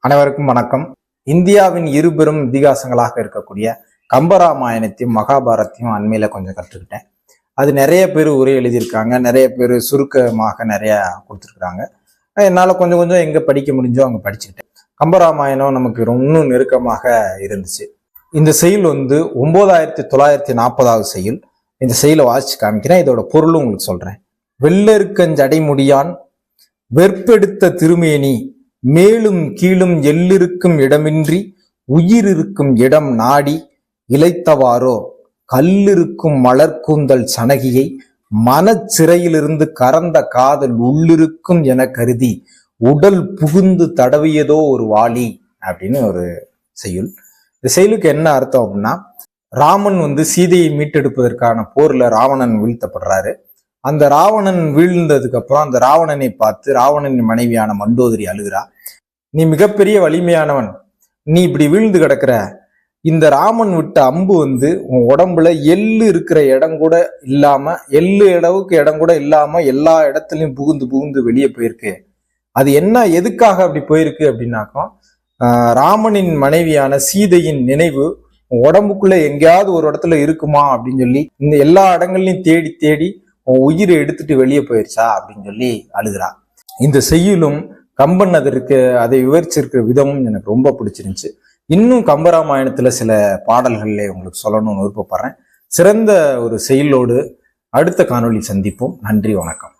அனைவருக்கும் வணக்கம். இந்தியாவின் இருபெரும் இதிகாசங்களாக இருக்கக்கூடிய கம்பராமாயணத்தையும் மகாபாரத்தையும் அண்மையில கொஞ்சம் கற்றுக்கிட்டேன். அது நிறைய பேர் உரை எழுதியிருக்காங்க, நிறைய பேர் சுருக்கமாக நிறைய கொடுத்துருக்குறாங்க. என்னால் கொஞ்சம் கொஞ்சம் எங்கே படிக்க முடிஞ்சோ அங்கே படிச்சுக்கிட்டேன். கம்பராமாயணம் நமக்கு இன்னும் நெருக்கமாக இருந்துச்சு. இந்த செயல் 9940 செயல். இந்த செயலை வாசிச்சு காமிக்கிறேன். இதோட பொருளும் உங்களுக்கு சொல்றேன். வெள்ளெருக்கஞ்சடைமுடியான் வெற்பெடுத்த திருமேனி மேலும் கீழும் எல்லிருக்கும் இடமின்றி உயிர் இருக்கும் இடம் நாடி இளைத்தவாரோ கல்லிருக்கும் மலர்கூந்தல் சனகியை மனச்சிறையிலிருந்து கறந்த காதல் உள்ளிருக்கும் என கருதி உடல் புகுந்து தடவியதோ ஒரு வாளி அப்படின்னு ஒரு செய்யுள். இந்த செயலுக்கு என்ன அர்த்தம் அப்படின்னா, ராமன் சீதையை மீட்டெடுப்பதற்கான போர்ல ராவணன் வீழ்த்தப்படுறாரு. அந்த ராவணன் வீழ்ந்ததுக்கு அப்புறம் அந்த ராவணனை பார்த்து ராவணனின் மனைவியான மண்டோதரி அழுகிறா. நீ மிகப்பெரிய வலிமையானவன், நீ இப்படி வீழ்ந்து கிடக்கிற. இந்த ராமன் விட்ட அம்பு உன் உடம்புல எள்ளு இருக்கிற இடம் கூட இல்லாம, எள்ளு அளவுக்கு இடம் கூட இல்லாம எல்லா இடத்துலயும் புகுந்து புகுந்து வெளியே போயிருக்கு. அது என்ன, எதுக்காக அப்படி போயிருக்கு அப்படின்னாக்கா, ராமனின் மனைவியான சீதையின் நினைவு உடம்புக்குள்ள எங்கேயாவது ஒரு இடத்துல இருக்குமா அப்படின்னு சொல்லி இந்த எல்லா இடங்கள்லையும் தேடி தேடி உயிரை எடுத்துட்டு வெளியே போயிருச்சா அப்படின்னு சொல்லி அழுகிறா. இந்த செய்யுளும் கம்பன் அதை விவரிச்சிருக்கிற விதமும் எனக்கு ரொம்ப பிடிச்சிருந்துச்சு. இன்னும் கம்பராமாயணத்துல சில பாடல்கள்ல உங்களுக்கு சொல்லணும்னு விருப்பப்படுறேன். சிறந்த ஒரு செயலோடு அடுத்த காணொளி சந்திப்போம். நன்றி, வணக்கம்.